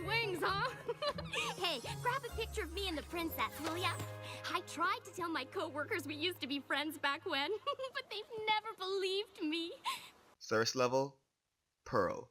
wings, huh? Hey, grab a picture of me and the princess, will ya? I tried to tell my co-workers we used to be friends back when, but they've never believed me. Thirst level, Pearl.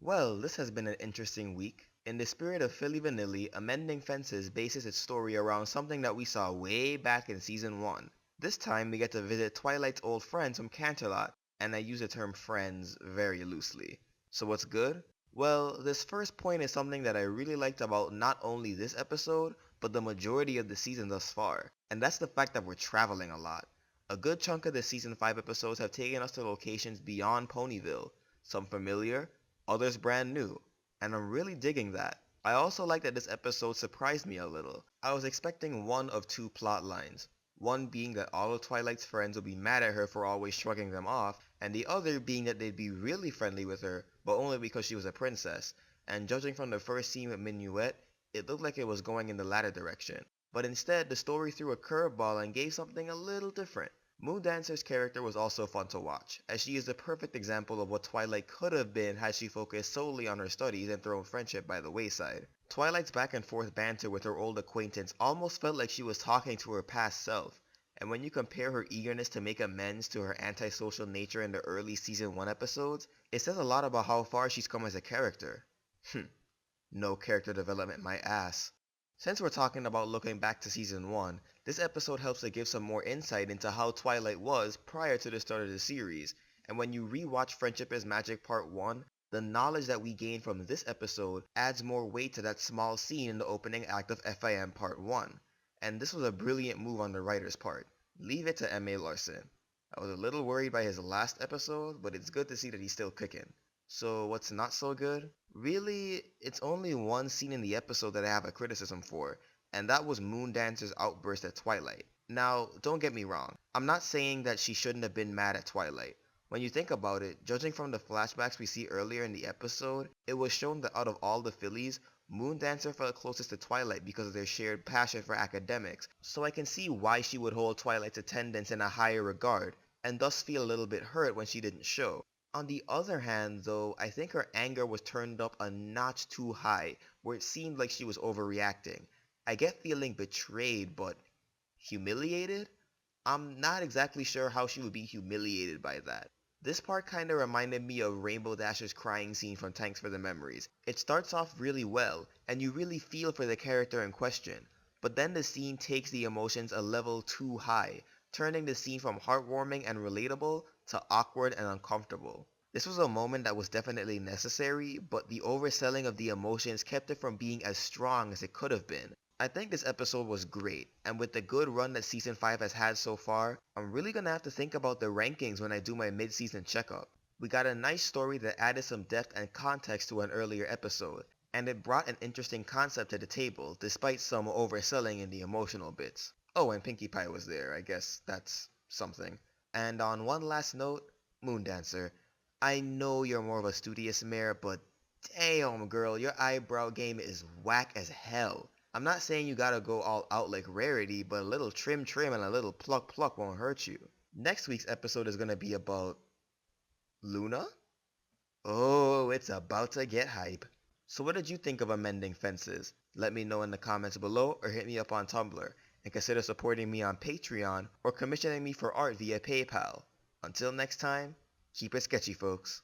Well, this has been an interesting week. In the spirit of Philly Vanilli, Amending Fences bases its story around something that we saw way back in Season 1. This time we get to visit Twilight's old friends from Canterlot, and I use the term friends very loosely. So what's good? Well, this first point is something that I really liked about not only this episode, but the majority of the season thus far, and that's the fact that we're traveling a lot. A good chunk of the Season 5 episodes have taken us to locations beyond Ponyville, some familiar, others brand new, and I'm really digging that. I also like that this episode surprised me a little. I was expecting one of two plot lines. One being that all of Twilight's friends would be mad at her for always shrugging them off, and the other being that they'd be really friendly with her, but only because she was a princess. And judging from the first scene with Minuet, it looked like it was going in the latter direction. But instead, the story threw a curveball and gave something a little different. Moondancer's character was also fun to watch, as she is the perfect example of what Twilight could have been had she focused solely on her studies and thrown friendship by the wayside. Twilight's back and forth banter with her old acquaintance almost felt like she was talking to her past self, and when you compare her eagerness to make amends to her antisocial nature in the early season 1 episodes, it says a lot about how far she's come as a character. No character development my ass. Since we're talking about looking back to season 1, this episode helps to give some more insight into how Twilight was prior to the start of the series, and when you rewatch Friendship is Magic Part 1, the knowledge that we gain from this episode adds more weight to that small scene in the opening act of FIM Part 1. And this was a brilliant move on the writer's part. Leave it to M.A. Larson. I was a little worried by his last episode, but it's good to see that he's still kicking. So what's not so good? Really, it's only one scene in the episode that I have a criticism for, and that was Moondancer's outburst at Twilight. Now, don't get me wrong, I'm not saying that she shouldn't have been mad at Twilight. When you think about it, judging from the flashbacks we see earlier in the episode, it was shown that out of all the Phillies, Moondancer felt closest to Twilight because of their shared passion for academics, so I can see why she would hold Twilight's attendance in a higher regard, and thus feel a little bit hurt when she didn't show. On the other hand, though, I think her anger was turned up a notch too high, where it seemed like she was overreacting. I get feeling betrayed, but humiliated? I'm not exactly sure how she would be humiliated by that. This part kinda reminded me of Rainbow Dash's crying scene from Thanks for the Memories. It starts off really well, and you really feel for the character in question, but then the scene takes the emotions a level too high, turning the scene from heartwarming and relatable to awkward and uncomfortable. This was a moment that was definitely necessary, but the overselling of the emotions kept it from being as strong as it could have been. I think this episode was great, and with the good run that season 5 has had so far, I'm really gonna have to think about the rankings when I do my mid-season checkup. We got a nice story that added some depth and context to an earlier episode, and it brought an interesting concept to the table, despite some overselling in the emotional bits. Oh, and Pinkie Pie was there, I guess that's something. And on one last note, Moondancer, I know you're more of a studious mare, but damn girl, your eyebrow game is whack as hell. I'm not saying you gotta go all out like Rarity, but a little trim trim and a little pluck pluck won't hurt you. Next week's episode is gonna be about Luna? Oh, it's about to get hype. So what did you think of Amending Fences? Let me know in the comments below or hit me up on Tumblr. And consider supporting me on Patreon or commissioning me for art via PayPal. Until next time, keep it sketchy, folks.